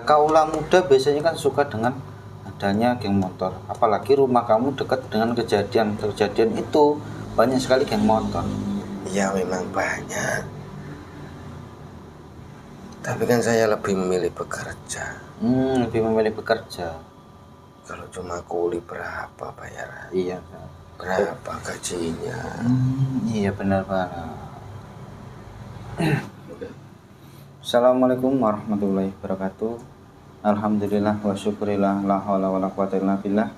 Kaula muda biasanya kan suka dengan adanya geng motor, apalagi rumah kamu dekat dengan kejadian itu, banyak sekali geng motor. Ya memang banyak, tapi kan saya lebih memilih bekerja. Lebih memilih bekerja. Kalau cuma kuli berapa bayaran? Iya. Berapa gajinya? Iya benar banget. Assalamualaikum warahmatullahi wabarakatuh. Alhamdulillah wa syukurillah, la haula wala quwata illa billah.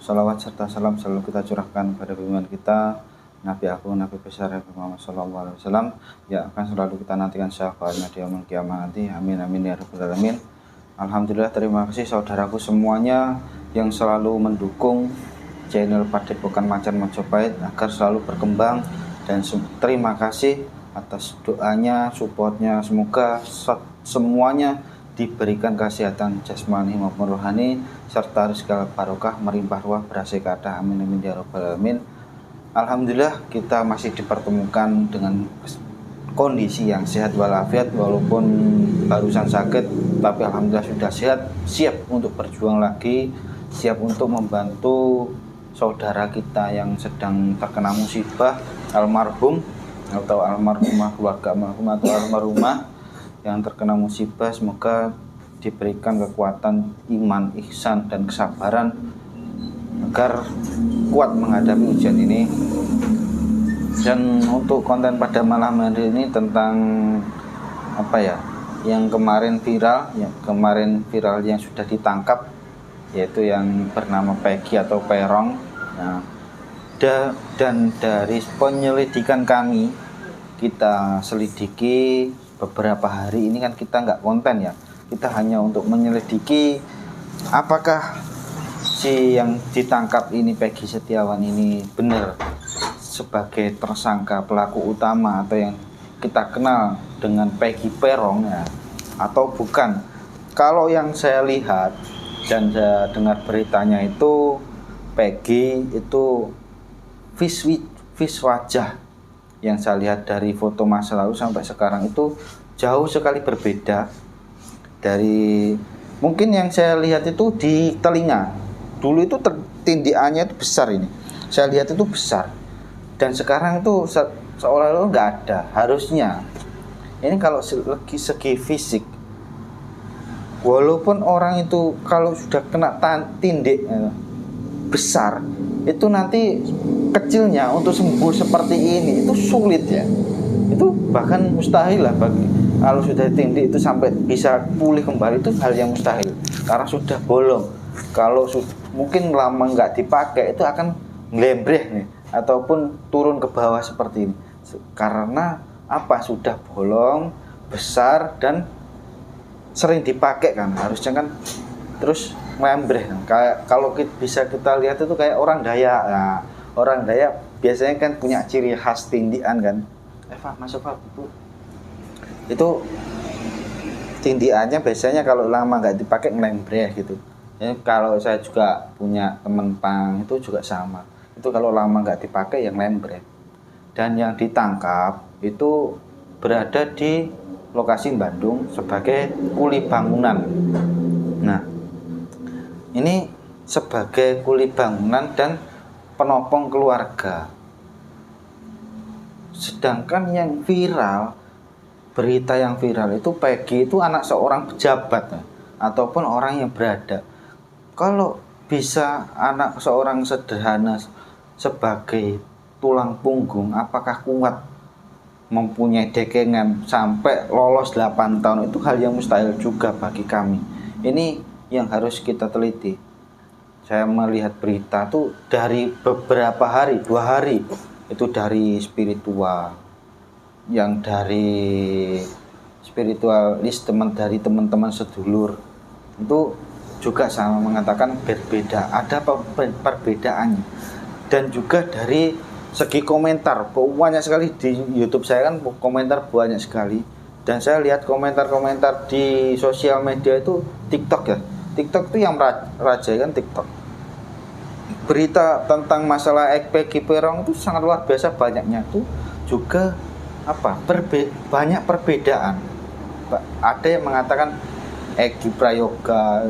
Salawat serta salam selalu kita curahkan pada junjungan kita Nabi Agung, Nabi besar Muhammad SAW, yang akan selalu kita nantikan syafaatnya di yaumul kiamah nanti. Amin amin ya rabbal alamin. Alhamdulillah, terima kasih saudaraku semuanya yang selalu mendukung channel Padepokan Macan Majapahit agar selalu berkembang, dan terima kasih atas doanya, supportnya. Semoga semuanya diberikan kesehatan jasmani maupun rohani serta rezeki barokah melimpah ruah berhasil kata. Amin amin ya rabbal alamin. Alhamdulillah kita masih dipertemukan dengan kondisi yang sehat walafiat, walaupun barusan sakit, tapi alhamdulillah sudah sehat, siap untuk berjuang lagi, siap untuk membantu saudara kita yang sedang terkena musibah, almarhum atau almarhumah, keluarga almarhum atau almarhumah yang terkena musibah. Semoga diberikan kekuatan iman, ihsan, dan kesabaran agar kuat menghadapi ujian ini. Dan untuk konten pada malam hari ini tentang apa ya, yang kemarin viral yang sudah ditangkap, yaitu yang bernama Peggy atau Perong. Nah, dan dari penyelidikan kami, kita selidiki beberapa hari ini, kan kita nggak konten ya, kita hanya untuk menyelidiki apakah si yang ditangkap ini, Peggy Setiawan ini, benar sebagai tersangka pelaku utama atau yang kita kenal dengan Peggy Perong ya, atau bukan. Kalau yang saya lihat dan saya dengar beritanya itu, Peggy itu vis wajah yang saya lihat dari foto masa lalu sampai sekarang itu jauh sekali berbeda. Dari mungkin yang saya lihat itu di telinga dulu itu tindikannya itu besar, ini saya lihat itu besar, dan sekarang itu seolah-olah nggak ada. Harusnya ini kalau segi fisik, walaupun orang itu kalau sudah kena tindik besar, itu nanti kecilnya untuk sembuh seperti ini itu sulit ya. Itu bahkan mustahil lah bagi, kalau sudah tindik itu sampai bisa pulih kembali itu hal yang mustahil karena sudah bolong. Kalau mungkin lama nggak dipakai itu akan ngelembreh nih, ataupun turun ke bawah seperti ini, karena apa, sudah bolong besar dan sering dipakai kan, harusnya kan terus ngelembreh. Kayak kalau bisa kita lihat itu kayak orang Dayak. Nah, orang Dayak biasanya kan punya ciri khas tindikan kan. Eva masuk Pak Bu. Itu tindikannya biasanya kalau lama nggak dipakai ngelembreh gitu. Ya, kalau saya juga punya teman pang itu juga sama. Itu kalau lama nggak dipakai yang lembrek. Dan yang ditangkap itu berada di lokasi Bandung sebagai kuli bangunan. Nah, ini sebagai kuli bangunan dan penopang keluarga. Sedangkan yang viral, berita yang viral itu Peggy itu anak seorang pejabat ataupun orang yang berada. Kalau bisa anak seorang sederhana sebagai tulang punggung, apakah kuat mempunyai dekengan sampai lolos 8 tahun? Itu hal yang mustahil juga bagi kami. Ini yang harus kita teliti. Saya melihat berita tuh dari beberapa hari, 2 hari, itu dari spiritual, yang dari spiritualis, dari teman-teman sedulur itu juga sama mengatakan berbeda, ada perbedaannya. Dan juga dari segi komentar, banyak sekali di YouTube saya kan komentar banyak sekali, dan saya lihat komentar-komentar di sosial media itu TikTok ya, TikTok itu yang raja kan TikTok. Berita tentang masalah Peggy Perong itu sangat luar biasa banyaknya, itu juga apa, banyak perbedaan. Ada yang mengatakan Egi Prayoga,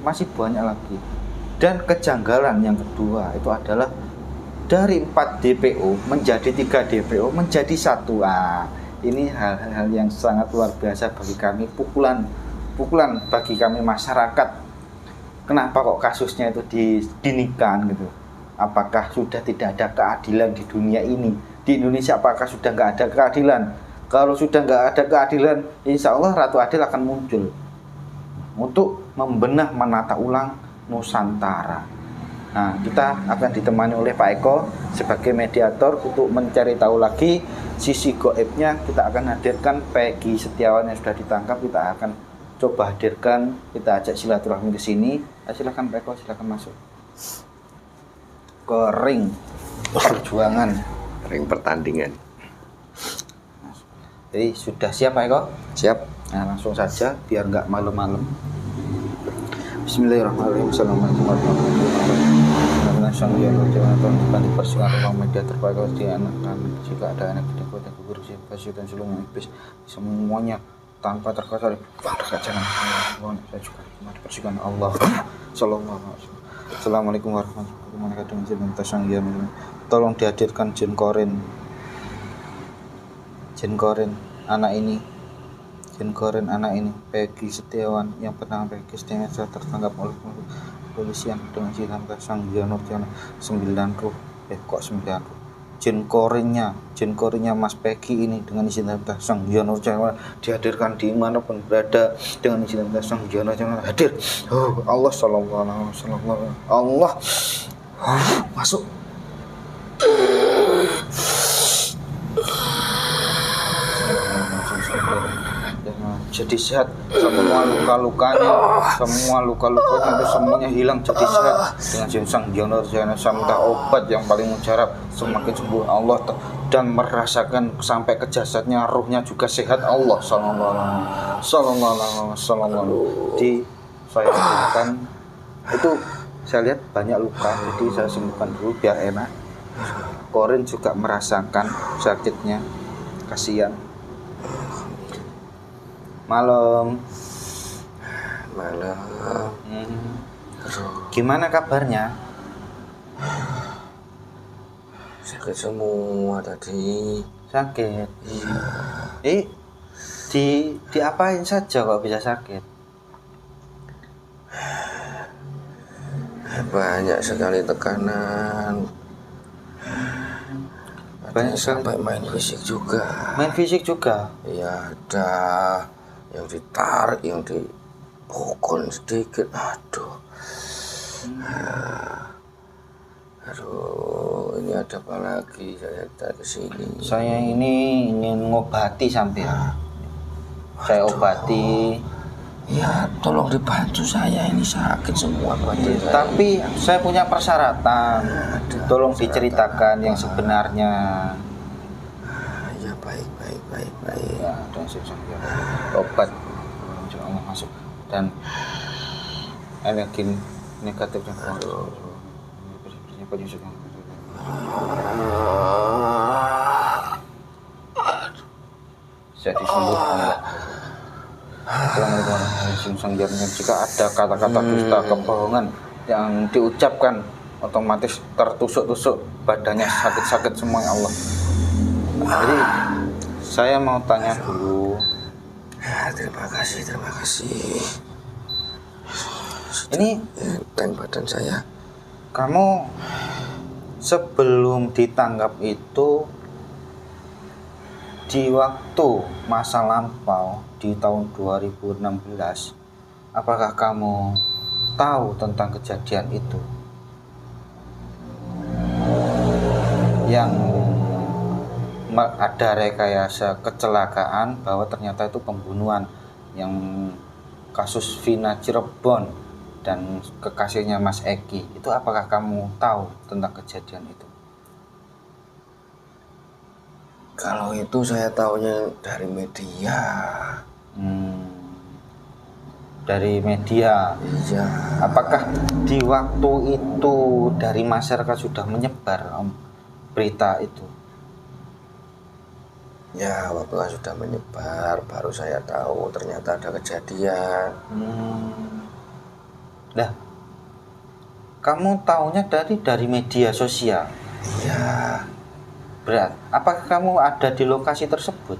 masih banyak lagi. Dan kejanggalan yang kedua itu adalah dari 4 DPO menjadi 3 DPO menjadi 1. Ini hal-hal yang sangat luar biasa bagi kami, pukulan bagi kami masyarakat. Kenapa kok kasusnya itu dinikan gitu? Apakah sudah tidak ada keadilan di dunia ini? Di Indonesia apakah sudah nggak ada keadilan? Kalau sudah nggak ada keadilan, insya Allah Ratu Adil akan muncul untuk membenah menata ulang Nusantara. Nah, kita akan ditemani oleh Pak Eko sebagai mediator untuk mencari tahu lagi sisi goibnya. Kita akan hadirkan Peggy Setiawan yang sudah ditangkap. Kita akan coba hadirkan, kita ajak silaturahmi ke sini. Silakan Pak Eko, silakan masuk ke ring perjuangan, Ring pertandingan. Jadi sudah siap Pak Eko? Siap. Nah, langsung saja biar nggak malam-malam. Bismillahirrahmanirrahim. Assalamualaikum warahmatullahi wabarakatuh. Bantu persiapan ruang media terbaik di anak-anak. Jika ada anak kita kuat dan gugur pasir dan seluruh iblis semuanya tanpa terkecuali jangan saya juga dipersihkan Allah. Assalamualaikum warahmatullahi wabarakatuh. Tolong dihadirkan Jin Korin anak ini Peggy Setiawan yang bernama Peggy Setiawan sudah tertangkap oleh kepolisian dengan Jin Sang Nurjana 9 ruh. Kok 9 ruh? Jin korinnya Mas Peggy ini dengan izin Sang Nurjana dihadirkan di manapun berada dengan izin Sang Nurjana hadir. Allah sallallahu alaihi wasallam. Allah masuk. Jadi sehat, semua luka-lukanya itu semuanya hilang jadi sehat dengan Sang Nurjana. Saya minta obat yang paling mujarab semakin sembuh Allah dan merasakan sampai ke jasadnya, ruhnya juga sehat. Allah sallallahu di saya lakukan itu. Saya lihat banyak luka, jadi saya sembuhkan dulu biar enak. Korin juga merasakan sakitnya, kasihan. Malam. Gimana kabarnya? Sakit semua tadi. Sakit. Iya. Diapain saja kok bisa sakit? Banyak sekali tekanan. Banyak sampai main fisik juga. Main fisik juga? Iya, ada yang ditarik, yang dipukul sedikit. Aduh, ini ada apa lagi? Saya datang ke sini. Saya ini ingin ngobati sampean. Saya obati. Ya, tolong dibantu saya, ini sakit semua badan saya. Tapi saya punya persyaratan. Tolong diceritakan yang sebenarnya. Ya, baik. Ya, dan saya obat Allah masuk dan energi negatifnya keluar. Saya disembuhkan. Jika ada kata-kata dusta, kebohongan yang diucapkan, otomatis tertusuk-tusuk, badannya sakit-sakit semua ya Allah. Jadi saya mau tanya dulu. Terima kasih. Ini enteng badan saya. Kamu sebelum ditangkap itu di waktu masa lampau di tahun 2016, apakah kamu tahu tentang kejadian itu? Yang ada rekayasa kecelakaan bahwa ternyata itu pembunuhan, yang kasus Vina Cirebon dan kekasihnya Mas Eki. Itu apakah kamu tahu tentang kejadian itu? Kalau itu saya tahunya dari media. Dari media. Iya. Apakah di waktu itu dari masyarakat sudah menyebar berita itu? Ya, waktu kan sudah menyebar, baru saya tahu ternyata ada kejadian. Nah, kamu taunya dari media sosial. Iya, Berat. Apakah kamu ada di lokasi tersebut?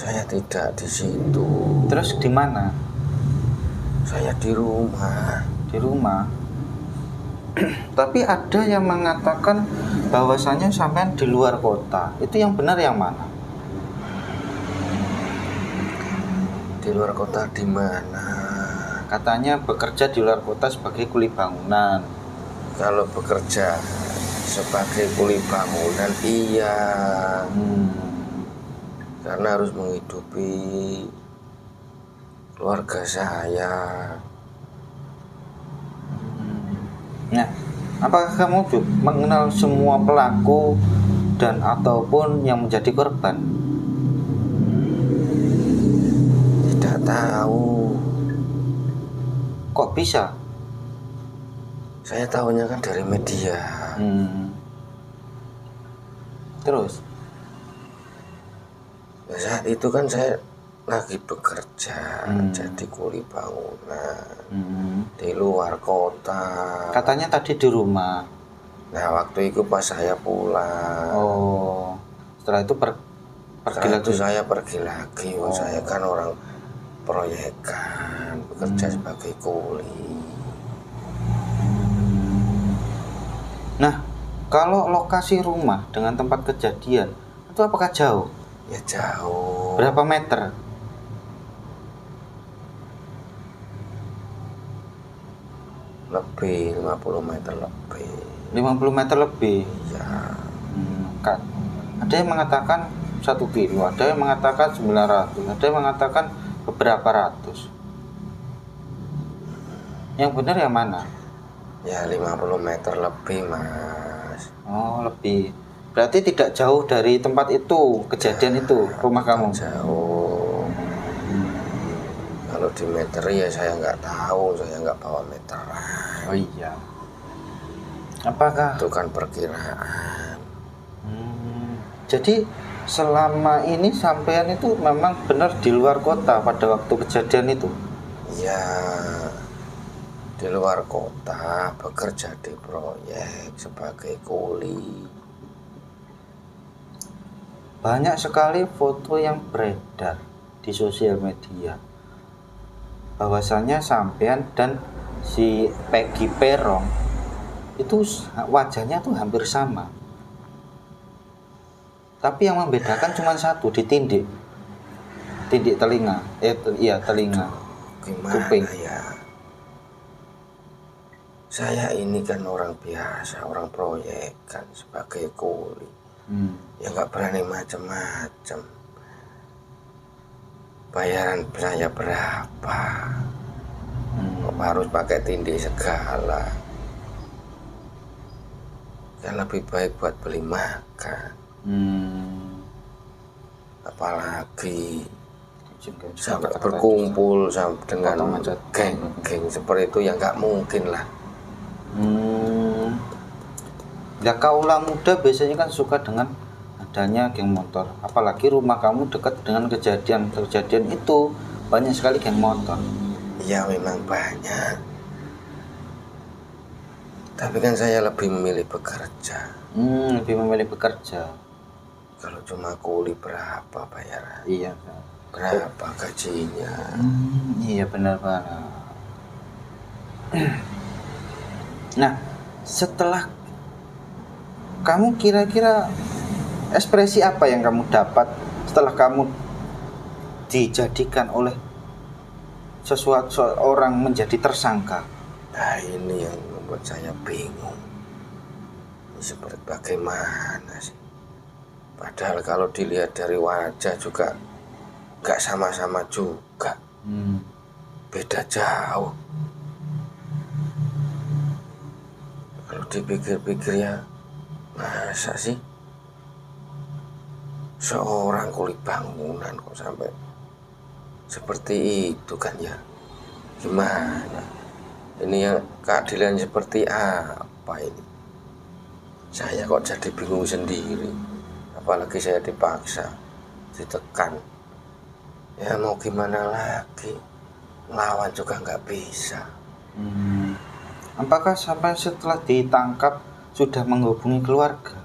saya tidak di situ. Terus di mana? Saya di rumah. Di rumah. Tapi ada yang mengatakan bahwasanya sampean di luar kota. Itu yang benar yang mana? Di luar kota di mana? Katanya bekerja di luar kota sebagai kuli bangunan. Kalau bekerja sebagai kuli bangunan, iya. Karena harus menghidupi keluarga saya. Nah, apakah kamu juga mengenal semua pelaku dan ataupun yang menjadi korban? Tidak tahu. Kok bisa? Saya tahunya kan dari media. Terus? Ya, saat itu kan saya lagi bekerja jadi kuli bangunan di luar kota. Katanya tadi di rumah. Nah, waktu itu pas saya pulang. Oh, setelah itu pergi Setelah lagi. itu saya pergi lagi. Saya kan orang proyekan, bekerja sebagai kuli. Nah, kalau lokasi rumah dengan tempat kejadian itu apakah jauh? Ya jauh. Berapa meter? Lebih 50 meter lebih. 50 meter lebih. Ya. Kan. Ada yang mengatakan 1 kilo, ada yang mengatakan 900, ada yang mengatakan beberapa ratus. Yang benar yang mana? Ya 50 meter lebih, Mas. Oh, lebih. Berarti tidak jauh dari tempat itu, kejadian itu, rumah kamu? Jauh. Kalau di meter ya saya nggak tahu, saya nggak bawa meteran. Oh iya. Apakah? Itu kan perkiraan. Jadi selama ini sampean itu memang benar di luar kota pada waktu kejadian itu? Ya, di luar kota, bekerja di proyek sebagai kuli. Banyak sekali foto yang beredar di sosial media bahwasanya sampean dan si Peggy Perong itu wajahnya tuh hampir sama, tapi yang membedakan cuma satu, ditindik telinga, telinga, Gimana kuping. ya? Saya ini kan orang biasa, orang proyek kan sebagai kuli. Ya nggak berani macam-macam. Bayaran saya berapa? Harus pakai tindik segala. Kan lebih baik buat beli makan. Apalagi sampai berkumpul dengan geng seperti itu ya nggak mungkin lah. Ya kaulah muda biasanya kan suka dengan adanya geng motor, apalagi rumah kamu dekat dengan kejadian itu, banyak sekali geng motor. Ya memang banyak, tapi kan saya lebih memilih bekerja. Lebih memilih bekerja. Kalau cuma kuli berapa bayaran? Iya. Berapa gajinya? Iya benar banget. Nah, setelah kamu kira-kira ekspresi apa yang kamu dapat setelah kamu dijadikan oleh seseorang menjadi tersangka? Nah ini yang membuat saya bingung. Ini seperti bagaimana sih? Padahal kalau dilihat dari wajah juga gak sama-sama juga. Beda jauh. Kalau dipikir-pikir ya, masa sih seorang kuli bangunan kok sampai seperti itu kan ya? Gimana? Ini yang keadilan seperti apa ini? Saya kok jadi bingung sendiri. Apalagi saya dipaksa, ditekan. Ya mau gimana lagi, ngelawan juga nggak bisa. Apakah sampai setelah ditangkap sudah menghubungi keluarga?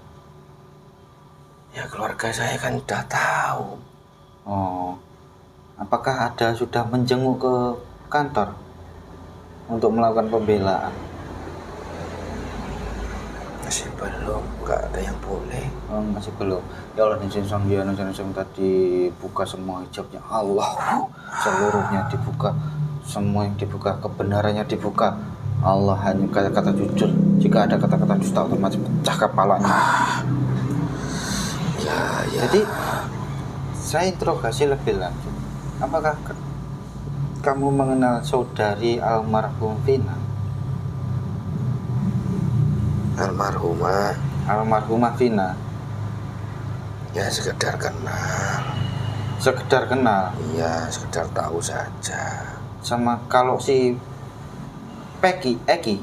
Ya keluarga saya kan udah tahu. Oh, apakah ada sudah menjenguk ke kantor untuk melakukan pembelaan? Masih belum, nggak ada yang boleh. Oh, masih belum. Ya Allah, yang tadi buka semua hijabnya Allah, seluruhnya dibuka, semua yang dibuka, kebenarannya dibuka. Allah hanya kata-kata jujur. Jika ada kata-kata dusta otomatis pecah kepalanya. Ya. Jadi saya interogasi lebih lanjut. Apakah kamu mengenal saudari almarhum Vina? Almarhumah Vina? Ya sekedar kenal. Sekedar kenal? Iya, sekedar tahu saja. Sama kalau si Eki?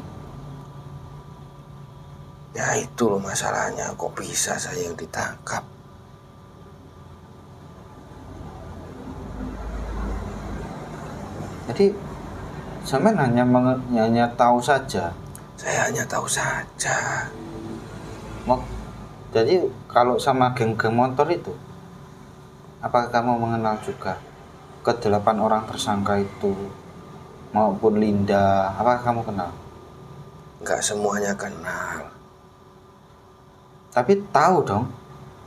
Ya itu loh masalahnya, kok bisa saya yang ditangkap? Jadi sampean hanya tahu saja. Saya hanya tahu saja. Jadi kalau sama geng-geng motor itu, apakah kamu mengenal juga ke-8 orang tersangka itu maupun Linda? Apakah kamu kenal? Nggak semuanya kenal. Tapi tahu dong?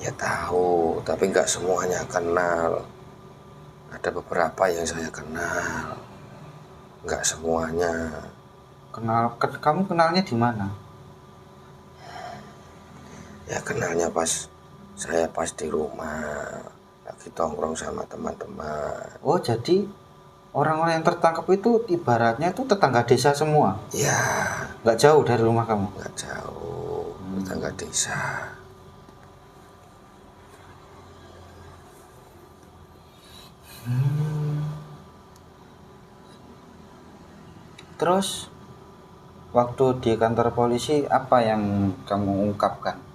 Ya tahu, tapi nggak semuanya kenal. Ada beberapa yang saya kenal, nggak semuanya. Kamu kenalnya di mana? Ya kenalnya saya pas di rumah lagi tongkrong sama teman-teman. Oh, jadi orang-orang yang tertangkap itu ibaratnya itu tetangga desa semua? Ya. Nggak jauh dari rumah kamu? Nggak jauh, tetangga desa. Terus waktu di kantor polisi apa yang kamu ungkapkan?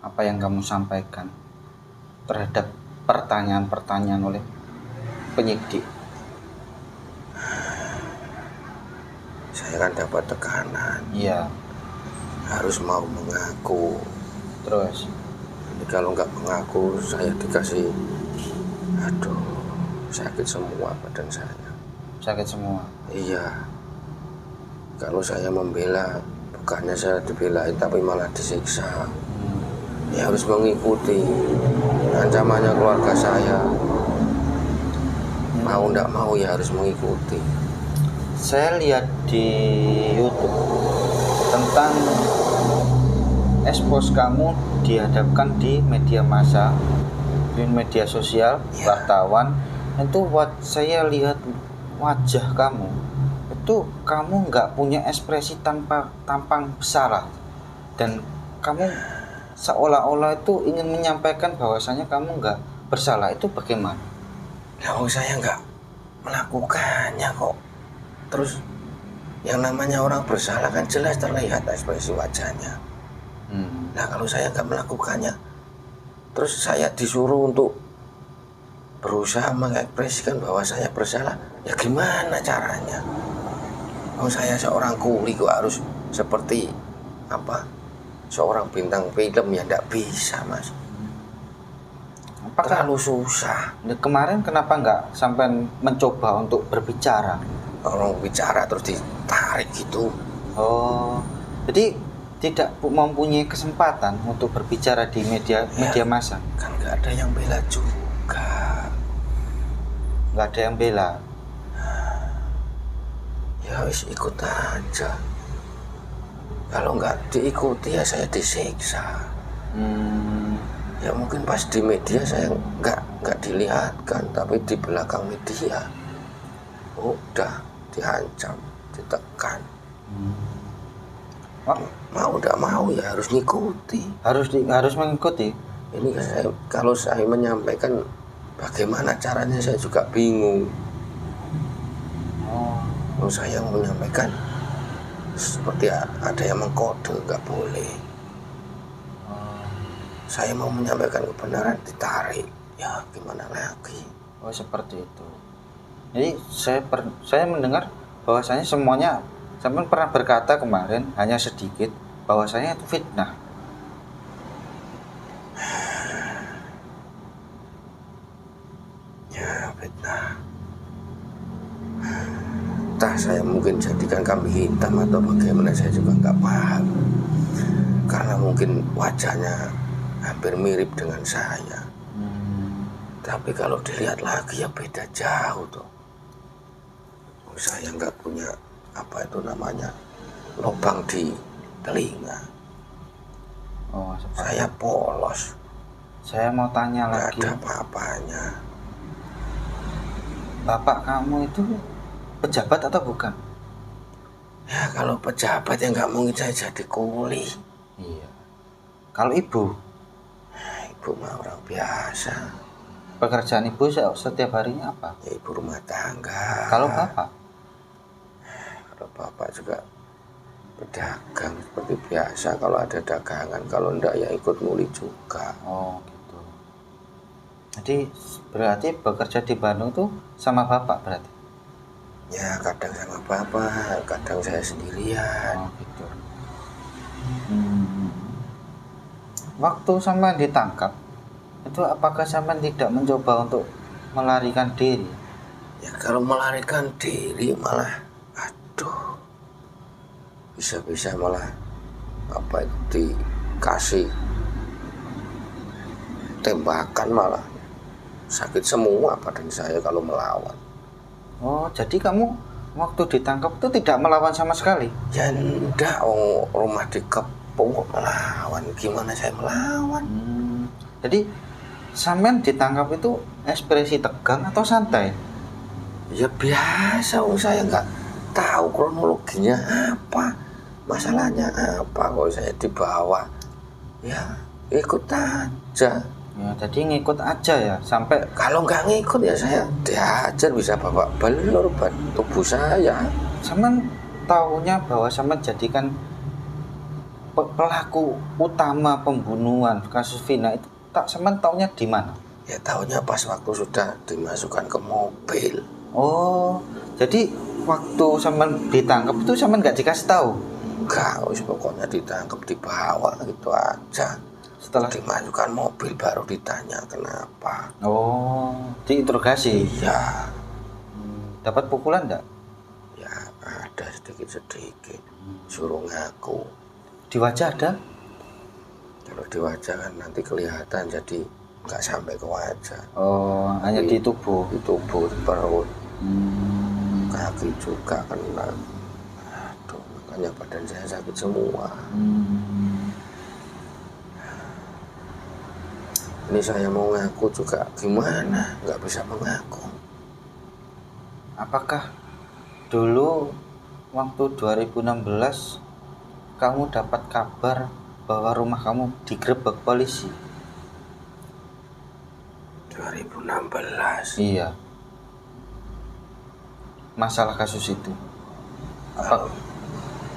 Apa yang kamu sampaikan terhadap pertanyaan-pertanyaan oleh penyidik? Saya kan dapat tekanan. Iya. Harus mau mengaku. Terus? Jadi kalau nggak mengaku saya dikasih, sakit semua badan saya. Sakit semua? Iya. Kalau saya membela, bukannya saya dibelain tapi malah disiksa. Ya harus mengikuti ancamannya keluarga saya. Mau nggak mau ya harus mengikuti. Saya lihat di YouTube tentang expose kamu dihadapkan di media massa, di media sosial, wartawan. Itu saya lihat wajah kamu itu kamu nggak punya ekspresi tampang bersalah, dan kamu seolah-olah itu ingin menyampaikan bahwasanya kamu nggak bersalah. Itu bagaimana? Nah, saya nggak melakukannya kok. Terus yang namanya orang bersalah kan jelas terlihat ekspresi wajahnya. Nah kalau saya nggak melakukannya, terus saya disuruh untuk berusaha mengekspresikan bahwa saya bersalah, ya gimana caranya? Oh saya seorang kuli kok harus seperti seorang bintang film, ya nggak bisa mas. Terlalu susah. Kemarin kenapa nggak sampai mencoba untuk berbicara? Kalau bicara terus ditarik gitu. Oh, jadi tidak mempunyai kesempatan untuk berbicara di media massa? Kan nggak ada yang bela juga. Nggak ada yang bela? Ya wis ikut aja. Kalau nggak diikuti ya saya disiksa. Ya mungkin pas di media saya nggak dilihatkan, tapi di belakang media udah diancam, ditekan. Mau nggak mau ya harus ngikuti. Harus mengikuti. Ini kalau saya menyampaikan bagaimana caranya saya juga bingung. Kalau saya menyampaikan seperti ada yang mengkode, nggak boleh. saya mau menyampaikan kebenaran ditarik. Ya gimana lagi? Oh seperti itu. Jadi saya mendengar bahwasanya semuanya, sampean pernah berkata kemarin hanya sedikit bahwasanya itu fitnah. Ya fitnah. Entah saya mungkin jadikan kambing hitam atau bagaimana, saya juga nggak paham. Karena mungkin wajahnya hampir mirip dengan saya. Tapi kalau dilihat lagi ya beda jauh tuh. Saya nggak punya apa itu namanya lubang di telinga. Oh seperti. Saya polos. Saya mau tanya Nggak lagi. ada apa-apanya. Bapak kamu itu pejabat atau bukan? Ya kalau pejabat ya nggak mungkin saya jadi kuli. Iya. Kalau ibu? Ibu mah orang biasa. Pekerjaan ibu setiap harinya apa? Ya, ibu rumah tangga. Kalau bapak? Kalau bapak juga pedagang seperti biasa. Kalau ada dagangan, kalau enggak ya ikut nguli juga. Oh gitu. Jadi berarti bekerja di Bandung tuh sama bapak berarti? Ya kadang sama bapak, kadang saya sendirian. Oh gitu. Waktu sampean ditangkap, itu apakah sampean tidak mencoba untuk melarikan diri? Ya kalau melarikan diri malah, aduh, bisa-bisa malah apa itu dikasih tembakan, malah sakit semua badan saya kalau melawan. Oh jadi kamu waktu ditangkap itu tidak melawan sama sekali? Ya enggak, rumah dikepung kok melawan, gimana saya melawan? Jadi sampean ditangkap itu ekspresi tegang atau santai? Ya biasa, saya nggak tahu kronologinya apa, masalahnya apa, kok saya dibawa. Ya ikut aja. Ya jadi ngikut aja ya, sampai Kalau nggak ngikut ya saya diajar, bisa bawa belur ban tubuh saya. sampean taunya bahwa sampean jadikan pelaku utama pembunuhan kasus Vina itu, tak sampean taunya di mana? Ya tahunya pas waktu sudah dimasukkan ke mobil. Oh, jadi waktu sampean ditangkap itu sampean nggak dikasih tahu? Enggak, pokoknya ditangkap, dibawa gitu aja. Setelah dimasukkan mobil baru ditanya kenapa. Oh, diinterogasi. Iya. Dapat pukulan enggak? Ya ada sedikit-sedikit. Suruh ngaku. Di wajah ada? Kalau di wajah kan nanti kelihatan, jadi nggak sampai ke wajah. Oh, hanya di tubuh. Di tubuh, di perut, kaki juga kena. Aduh, makanya badan saya sakit semua. Ini saya mau ngaku juga gimana, nggak bisa mengaku. Apakah dulu waktu 2016 kamu dapat kabar bahwa rumah kamu digerebek polisi? 2016? Iya. Masalah kasus itu. Apa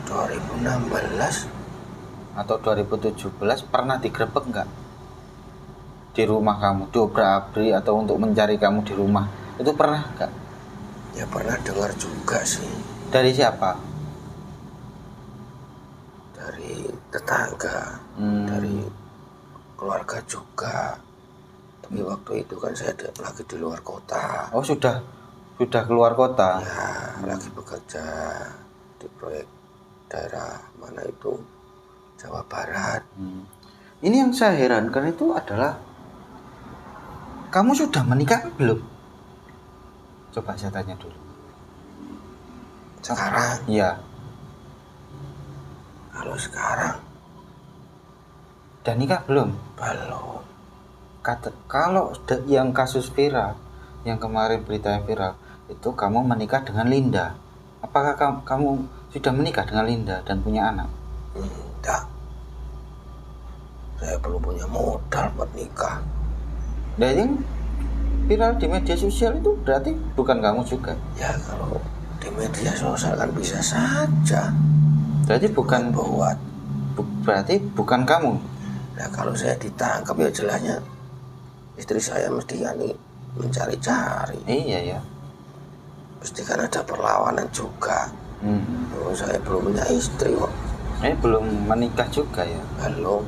2016 atau 2017 pernah digerebek enggak? Di rumah kamu, diobrak-abrik atau untuk mencari kamu di rumah, itu pernah enggak? Ya pernah dengar juga sih. Dari siapa? Dari tetangga, dari keluarga juga. Tapi waktu itu kan saya lagi di luar kota. Oh sudah keluar kota? Ya lagi bekerja di proyek daerah mana itu, Jawa Barat. Ini yang saya herankan itu adalah, kamu sudah menikah belum? Coba saya tanya dulu. Sekarang? Iya. Kalau sekarang? Dan nikah belum? Belum. Kalau yang kasus viral, yang kemarin berita yang viral, itu kamu menikah dengan Linda. Apakah kamu sudah menikah dengan Linda dan punya anak? Tidak. Saya belum punya modal buat nikah. Dan yang viral di media sosial itu berarti bukan kamu juga? Ya kalau di media sosial kan bisa saja. Berarti bukan buat. Berarti bukan kamu? Nah kalau saya ditangkap ya jelasnya istri saya mesti mencari-cari. Iya ya. Mesti kan ada perlawanan juga. Oh, saya belum punya istri kok. Belum menikah juga ya? Belum.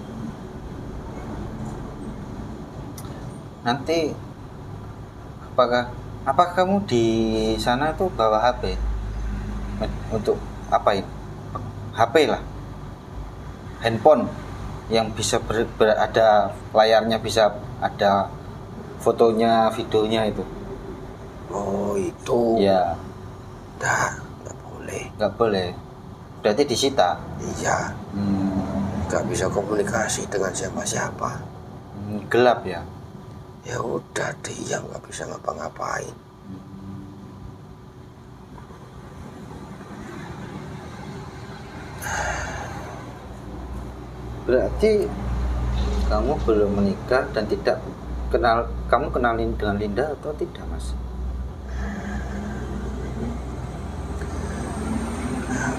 Nanti apakah kamu di sana tuh bawa HP untuk apain? HP lah, handphone yang bisa ada layarnya, bisa ada fotonya, videonya itu. Oh itu ya. Nggak boleh. Berarti disita? Iya. Nggak bisa komunikasi dengan siapa-siapa. Gelap ya? Ya udah diam, nggak bisa ngapa-ngapain. Berarti kamu belum menikah dan tidak kamu kenalin dengan Linda atau tidak, Mas?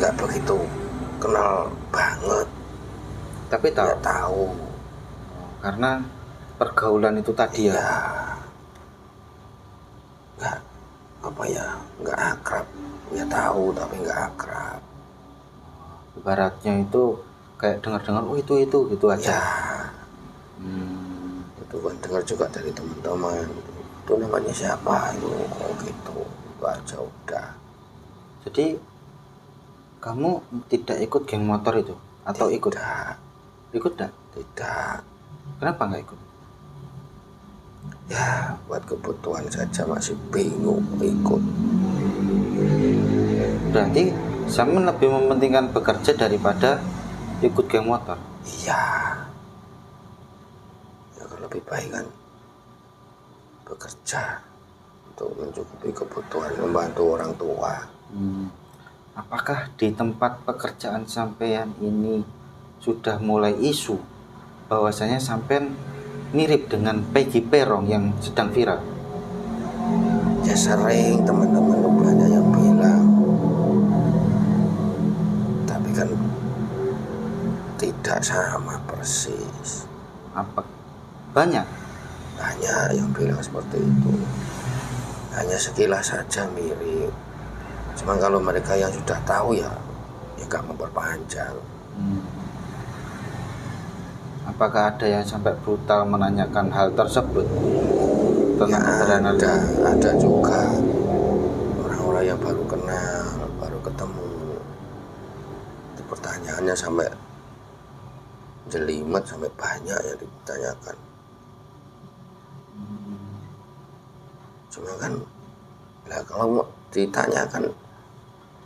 Nggak begitu kenal banget, tapi tahu. Ya, tahu. Karena pergaulan itu tadi ya. Nggak akrab. Ya tahu tapi nggak akrab. Ibaratnya itu kayak dengar-dengar, oh itu gitu aja. Ya. Itu kan dengar juga dari teman-teman. Itu namanya siapa itu? Oh gitu. Itu aja udah. Jadi kamu tidak ikut geng motor itu atau tidak. Ikut enggak? Tidak. Kenapa nggak ikut? Ya buat kebutuhan saja, masih bingung ikut. Berarti Samen lebih mementingkan bekerja daripada ikut geng motor? Iya. Ya kan lebih baik kan bekerja untuk mencukupi kebutuhan, membantu orang tua. Apakah di tempat pekerjaan sampean ini sudah mulai isu bahwasanya sampean mirip dengan Peggy Perong yang sedang viral? Ya sering teman-teman banyak yang bilang, tapi kan tidak sama persis. Apa? Banyak yang bilang seperti itu. Hanya sekilas saja mirip. Cuma kalau mereka yang sudah tahu ya gak memperpanjang. Apakah ada yang sampai brutal menanyakan hal tersebut? Ya ada juga orang-orang yang baru kenal, baru ketemu. Itu pertanyaannya sampai jelimet, sampai banyak yang ditanyakan. Cuma kan lah kalau mau ditanyakan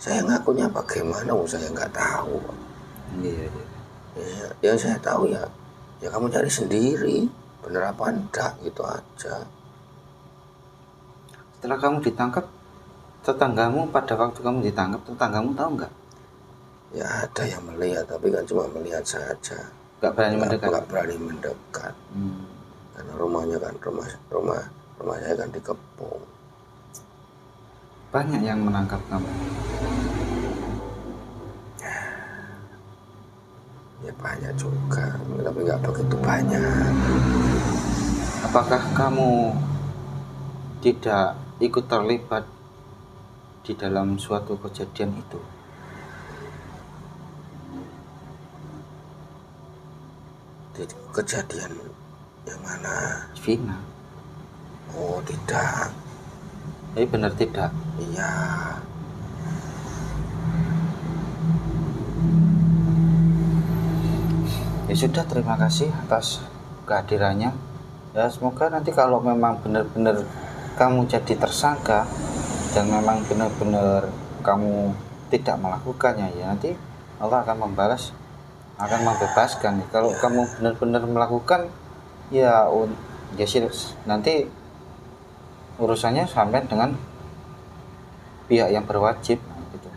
saya ngakunya bagaimana, saya nggak tahu. Iya. Ya, yang saya tahu ya kamu cari sendiri, bener apa enggak gitu aja. Setelah kamu ditangkap, tetanggamu pada waktu kamu ditangkap, tetanggamu tahu nggak? Ya ada yang melihat, tapi kan cuma melihat saja. Nggak berani mendekat. Karena rumahnya kan rumah saya kan dikepung. Banyak yang menangkap kamu? Ya banyak juga, tapi nggak begitu banyak. Apakah kamu tidak ikut terlibat di dalam suatu kejadian itu? Di kejadian yang mana? Vina. Oh tidak. Benar tidak? Iya. Ya sudah, terima kasih atas kehadirannya. Ya semoga nanti kalau memang benar-benar kamu jadi tersangka dan memang benar-benar kamu tidak melakukannya, ya nanti Allah akan membalas, akan membebaskan. Kalau kamu benar-benar melakukan, ya nanti urusannya sampai dengan pihak yang berwajib gitu.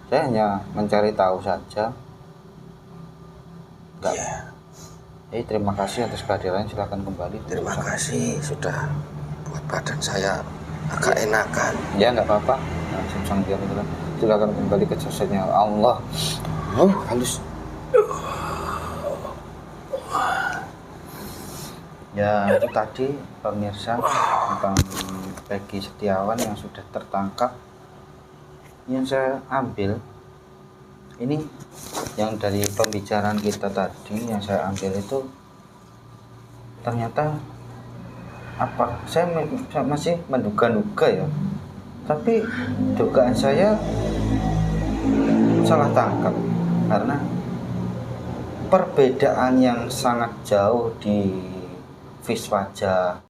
Saya hanya mencari tahu saja. Terima kasih atas kehadirannya, silakan kembali. Terima kasih sudah buat badan saya agak enakan. Ya nggak apa-apa. Silakan kembali ke sosoknya Allah. Halus. Ya itu tadi pemirsa tentang Peggy Setiawan yang sudah tertangkap. Yang saya ambil ini, yang dari pembicaraan kita tadi yang saya ambil itu ternyata saya masih menduga-duga ya, tapi dugaan saya salah tangkap karena perbedaan yang sangat jauh di face wajah